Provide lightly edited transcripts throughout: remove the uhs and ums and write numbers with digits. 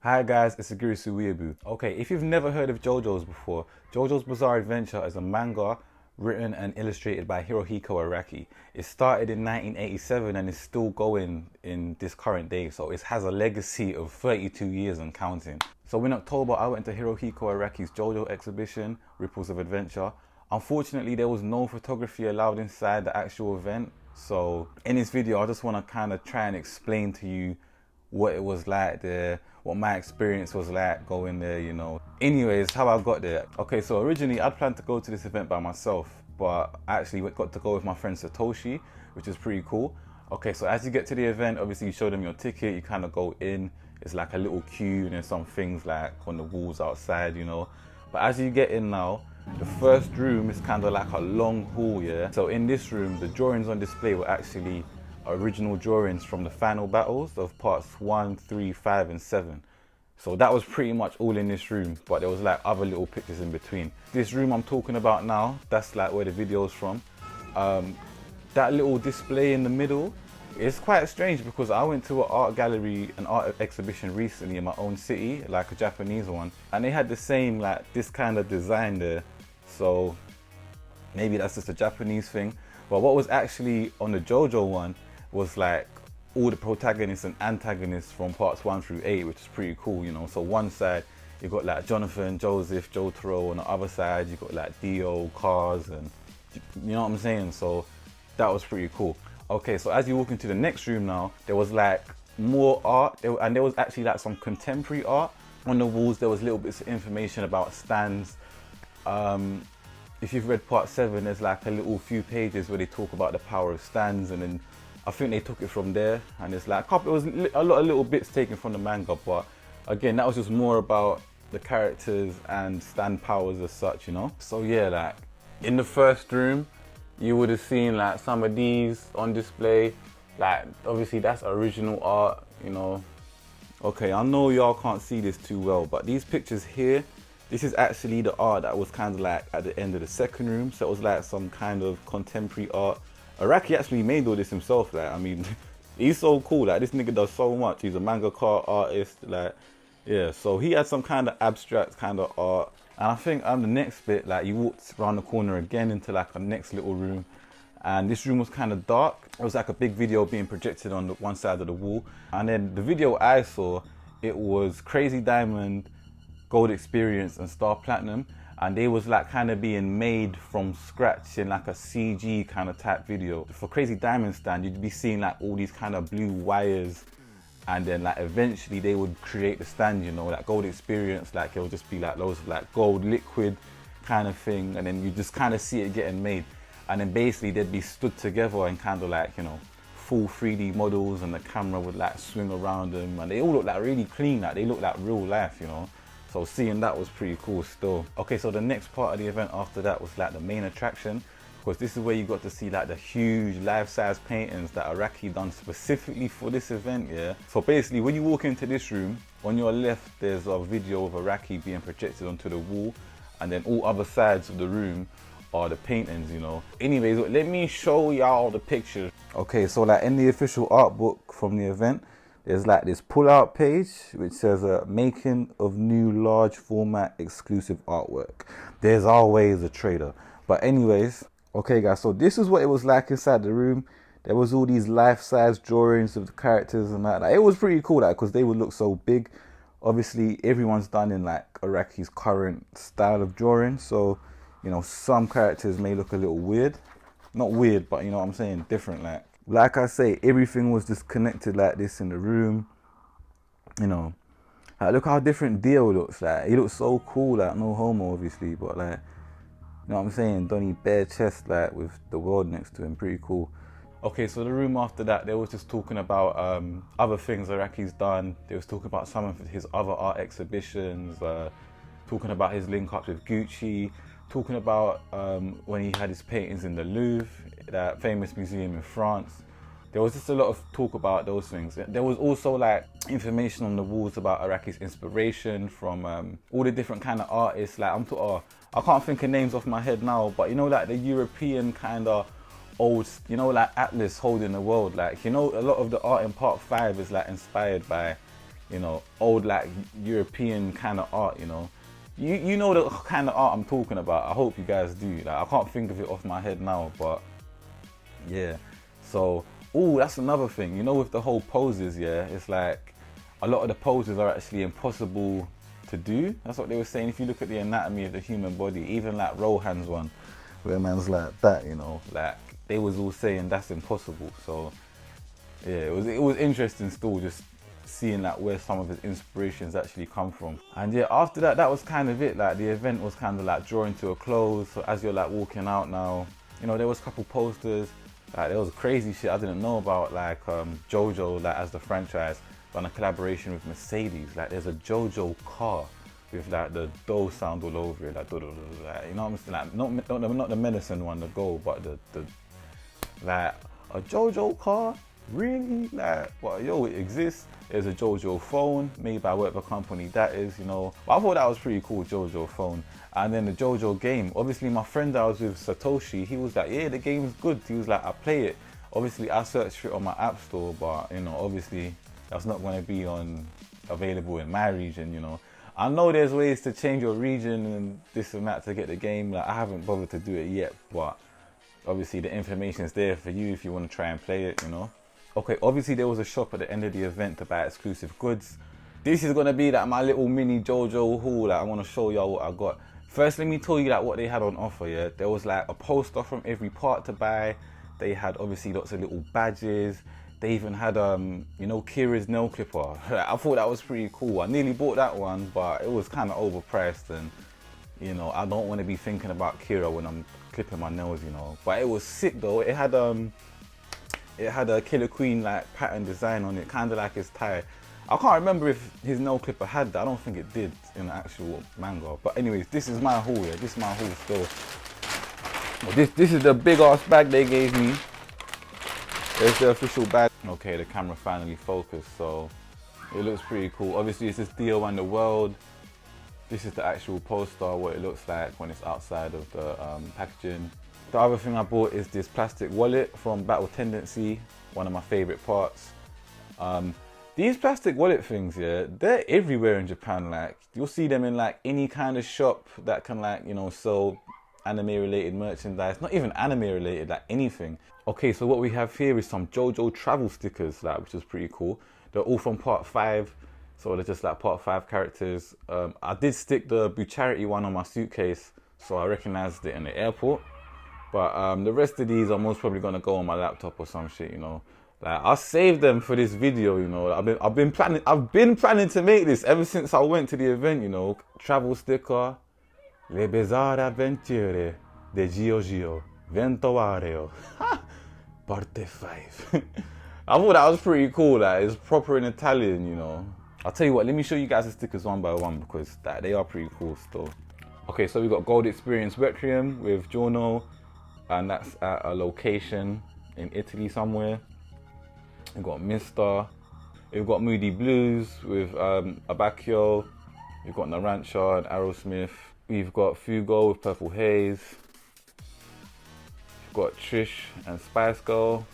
Hi guys, it's Agiri Suiebu. Okay, if you've never heard of JoJo's before, JoJo's Bizarre Adventure is a manga written and illustrated by Hirohiko Araki. It started in 1987 and is still going in this current day, so it has a legacy of 32 years and counting. So in October, I went to Hirohiko Araki's JoJo exhibition, Ripples of Adventure. Unfortunately, there was no photography allowed inside the actual event, so in this video, I just want to kind of try and explain to you what it was like there, what my experience was like going there, you know. Anyways, how I got there. Okay, so originally I'd planned to go to this event by myself, but I actually got to go with my friend Satoshi, which is pretty cool. Okay, so as you get to the event, obviously you show them your ticket, you kind of go in, it's like a little queue and there's some things like on the walls outside, you know. But as you get in now, the first room is kind of like a long hall, yeah. So in this room, the drawings on display were actually original drawings from the final battles of parts 1, 3, 5 and 7. So that was pretty much all in this room, but there was like other little pictures in between. This room I'm talking about now, that's like where the video's from. That little display in the middle is quite strange because I went to an art gallery, an art exhibition recently in my own city, like a Japanese one, and they had the same like this kind of design there. So maybe that's just a Japanese thing. But what was actually on the JoJo one was like all the protagonists and antagonists from parts 1 through 8, which is pretty cool, you know. So one side you got like Jonathan, Joseph, Jotaro, on the other side you got like Dio, Cars, and you know what I'm saying. So that was pretty cool. Okay, so as you walk into the next room now, there was like more art, and there was actually like some contemporary art on the walls. There was little bits of information about stands. If you've read part 7, there's like a little few pages where they talk about the power of stands, and then I think they took it from there, and it's like it was a lot of little bits taken from the manga, but again, that was just more about the characters and stand powers as such, you know. So yeah, like in the first room you would have seen like some of these on display. Like obviously that's original art, you know. Okay, I know y'all can't see this too well, but these pictures here, this is actually the art that was kind of like at the end of the second room. So it was like some kind of contemporary art. Araki actually made all this himself. Like, I mean, he's so cool. Like, this nigga does so much. He's a mangaka artist. Like, yeah. So he had some kind of abstract kind of art. And I think on the next bit, like, you walked around the corner again into like a next little room. And this room was kind of dark. It was like a big video being projected on the one side of the wall. And then the video I saw, it was Crazy Diamond, Gold Experience and Star Platinum, and they was like kind of being made from scratch in like a CG kind of type video. For Crazy Diamond stand, you'd be seeing like all these kind of blue wires, and then like eventually they would create the stand, you know. Like Gold Experience, like it would just be like loads of like gold liquid kind of thing, and then you just kind of see it getting made, and then basically they'd be stood together and kind of like, you know, full 3D models, and the camera would like swing around them, and they all look like really clean, like they look like real life, you know. So seeing that was pretty cool still. Okay, so the next part of the event after that was like the main attraction, because this is where you got to see like the huge life-size paintings that Araki done specifically for this event, yeah. So basically when you walk into this room, on your left there's a video of Araki being projected onto the wall, and then all other sides of the room are the paintings, you know. Anyways, let me show y'all the pictures. Okay, so like in the official art book from the event, there's like this pull-out page which says making of new large format exclusive artwork. There's always a trader. But anyways, okay guys, so this is what it was like inside the room. There was all these life-size drawings of the characters and that. Like, it was pretty cool, like, because they would look so big. Obviously everyone's done in like Araki's current style of drawing, so you know, some characters may look a little weird. Not weird, but you know what I'm saying, different. Like I say, everything was just connected like this in the room, you know. Like, look how different Dio looks. Like, he looks so cool, like, no homo obviously, but like, you know what I'm saying, Donnie bare chest, like with the world next to him, pretty cool. Okay, so the room after that, they was just talking about other things Araki's done. They was talking about some of his other art exhibitions, talking about his link ups with Gucci, talking about when he had his paintings in the Louvre, that famous museum in France. There was just a lot of talk about those things. There was also like information on the walls about Araki's inspiration from all the different kind of artists. Like I can't think of names off my head now, but you know, like the European kind of old, you know, like Atlas holding the world. Like, you know, a lot of the art in part 5 is like inspired by you know, old like European kind of art, you know. You know the kind of art I'm talking about. I hope you guys do. Like, I can't think of it off my head now, but yeah. So, oh, that's another thing. You know, with the whole poses, yeah, it's like a lot of the poses are actually impossible to do. That's what they were saying. If you look at the anatomy of the human body, even like Rohan's one, where man's like that, you know, like they was all saying that's impossible. So yeah, it was interesting still just seeing like where some of his inspirations actually come from. And yeah, after that was kind of it. Like the event was kind of like drawing to a close. So as you're like walking out now, you know, there was a couple posters. Like there was crazy shit I didn't know about, like JoJo, like as the franchise, done a collaboration with Mercedes. Like there's a JoJo car with like the dough sound all over it, like, you know what I'm saying? Like not the medicine one, the go, but the like a JoJo car, really? Like, well, yo, it exists. There's a JoJo phone made by whatever company that is, you know. But I thought that was pretty cool, JoJo phone. And then the JoJo game. Obviously, my friend I was with, Satoshi, he was like, yeah, the game's good. He was like, I play it. Obviously, I searched for it on my app store, but you know, obviously, that's not going to be available in my region, you know. I know there's ways to change your region and this and that to get the game. Like, I haven't bothered to do it yet, but obviously the information is there for you if you want to try and play it, you know. Okay, obviously there was a shop at the end of the event to buy exclusive goods. This is going to be like my little mini JoJo haul. Like, I want to show y'all what I got. First, let me tell you like what they had on offer, yeah. There was like a poster from every part to buy. They had obviously lots of little badges. They even had, you know, Kira's nail clipper. I thought that was pretty cool. I nearly bought that one, but it was kind of overpriced, and you know, I don't want to be thinking about Kira when I'm clipping my nails, you know. But it was sick though. It had a Killer Queen like pattern design on it, kind of like his tie. I can't remember if his nail clipper had that. I don't think it did in the actual manga. But anyways, this is my haul. Yeah, this is my haul still. Well, this is the big ass bag they gave me. There's the official bag. Okay, the camera finally focused, so it looks pretty cool. Obviously, it's this Dio and the World. This is the actual poster, what it looks like when it's outside of the packaging. The other thing I bought is this plastic wallet from Battle Tendency, one of my favorite parts. These plastic wallet things, yeah, they're everywhere in Japan. Like, you'll see them in like any kind of shop that can, like, you know, sell anime related merchandise, not even anime related, like anything. Okay, so what we have here is some JoJo travel stickers, like, which is pretty cool. They're all from part 5, so they're just like part 5 characters. I did stick the Bucharity one on my suitcase, so I recognized it in the airport. But the rest of these are most probably gonna go on my laptop or some shit, you know. Like, I saved them for this video, you know. I've been planning to make this ever since I went to the event, you know. Travel sticker, Le Bizarre Avventure de Jojo Ventuario, Parte 5. I thought that was pretty cool. Like, it's proper in Italian, you know. I'll tell you what, let me show you guys the stickers one by one, because they are pretty cool still. Okay, so we got Gold Experience Requiem with Giorno, and that's at a location in Italy somewhere. We've got Mister. We've got Moody Blues with Abacchio. We've got Narancha and Aerosmith. We've got Fugo with Purple Haze. We've got Trish and Spice Girl.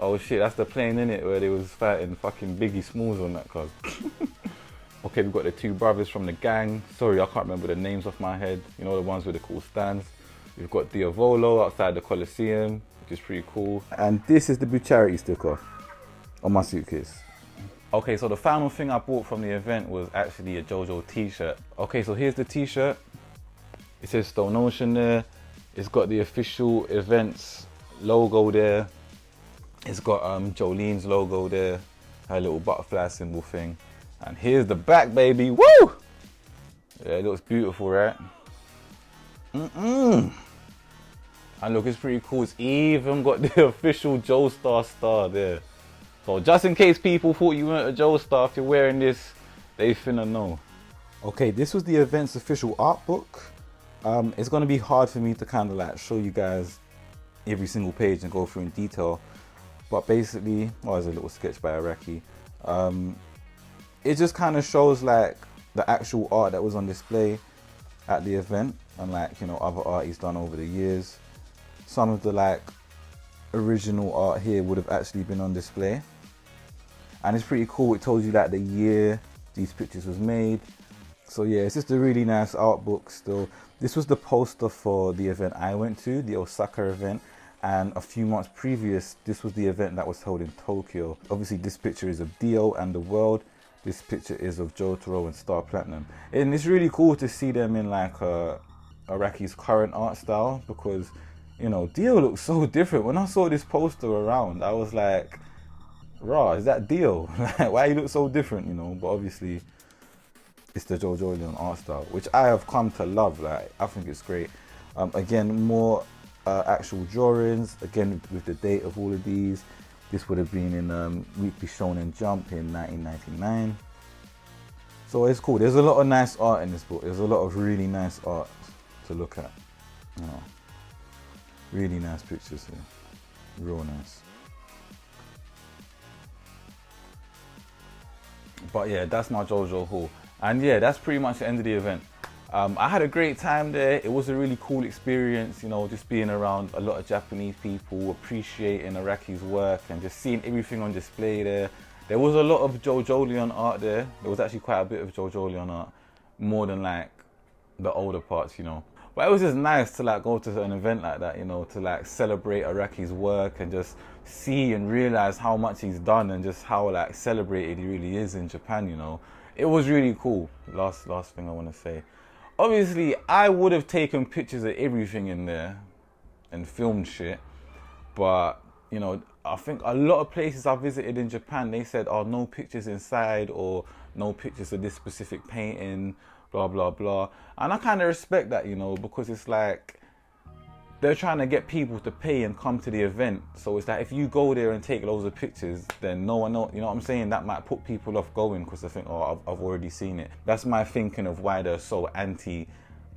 Oh shit, that's the plane in it where they was fighting fucking Biggie Smalls on that cause. Okay, we've got the 2 brothers from the gang. Sorry, I can't remember the names off my head. You know, the ones with the cool stands. We've got Diavolo outside the Colosseum, which is pretty cool. And this is the Bucharity sticker on my suitcase. Okay, so the final thing I bought from the event was actually a JoJo T-Shirt. Okay, so here's the T-shirt. It says Stone Ocean there. It's got the official events logo there. It's got Jolene's logo there, her little butterfly symbol thing. And here's the back, baby. Woo! Yeah, it looks beautiful, right? And look, it's pretty cool. It's even got the official Joestar star there. So just in case people thought you weren't a Joestar, if you're wearing this, they finna know. Okay, this was the event's official art book. It's gonna be hard for me to kind of like show you guys every single page and go through in detail. But basically, there's a little sketch by Araki. It just kind of shows like the actual art that was on display at the event, and like, you know, other art he's done over the years. Some of the like original art here would have actually been on display. and it's pretty cool. It tells you like the year these pictures was made. So yeah, it's just a really nice art book still. This was the poster for the event I went to, the Osaka event, and a few months previous, this was the event that was held in Tokyo. Obviously this picture is of Dio and the world. This picture is of Jotaro and Star Platinum. And it's really cool to see them in like Araki's current art style, because, you know, Dio looks so different. When I saw this poster around, I was like, rah, is that Dio? Like, why he look so different, you know? But obviously it's the JoJo Leon art style, which I have come to love. Like, I think it's great. Again, more actual drawings, again with the date of all of these. This would have been in Weekly Shonen Jump in 1999. So it's cool. There's a lot of nice art in this book. There's a lot of really nice art to look at. You know, really nice pictures here. Real nice. But yeah, that's my JoJo haul. And yeah, that's pretty much the end of the event. I had a great time there. It was a really cool experience, you know, just being around a lot of Japanese people, appreciating Araki's work and just seeing everything on display there. There was a lot of JoJo Leon art there. There was actually quite a bit of JoJo Leon art, more than like the older parts, you know. But it was just nice to like go to an event like that, you know, to like celebrate Araki's work and just see and realize how much he's done and just how like celebrated he really is in Japan, you know. It was really cool. Last thing I want to say. Obviously, I would have taken pictures of everything in there and filmed shit, but, you know, I think a lot of places I visited in Japan, they said, oh, no pictures inside or no pictures of this specific painting, blah, blah, blah. And I kind of respect that, you know, because it's like, they're trying to get people to pay and come to the event. So it's like, if you go there and take loads of pictures, then no one knows, you know what I'm saying? That might put people off going because they think, oh, I've already seen it. That's my thinking of why they're so anti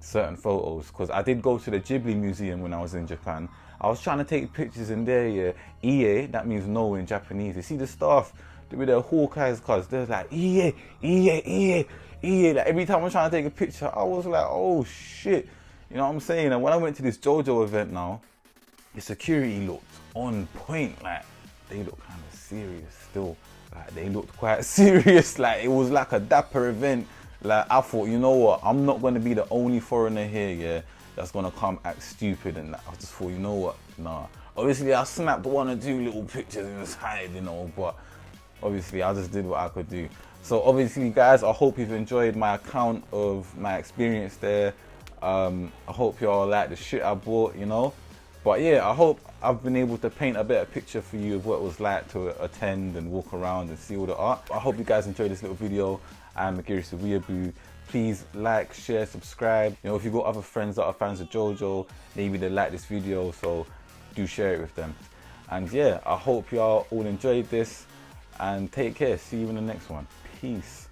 certain photos. Because I did go to the Ghibli Museum when I was in Japan. I was trying to take pictures in there, yeah. Ie, that means no in Japanese. You see the staff with their Hawkeye's cars, they're like, Ie, Ie, Ie, Ie. Like every time I'm trying to take a picture, I was like, oh shit. You know what I'm saying? And when I went to this JoJo event now, the security looked on point. Like, they looked kind of serious still. Like, they looked quite serious. Like, it was like a dapper event. Like, I thought, you know what? I'm not going to be the only foreigner here, yeah, that's going to come act stupid. And I just thought, you know what? Nah. Obviously, I snapped 1 or 2 little pictures inside, you know, but obviously, I just did what I could do. So, obviously, guys, I hope you've enjoyed my account of my experience there. I hope y'all like the shit I bought, you know. But yeah, I hope I've been able to paint a better picture for you of what it was like to attend and walk around and see all the art. I hope you guys enjoyed this little video. I'm Magirisi Weeaboo. Please like, share, subscribe. You know, if you've got other friends that are fans of JoJo, maybe they like this video, so do share it with them. And yeah, I hope y'all all enjoyed this and take care. See you in the next one. Peace.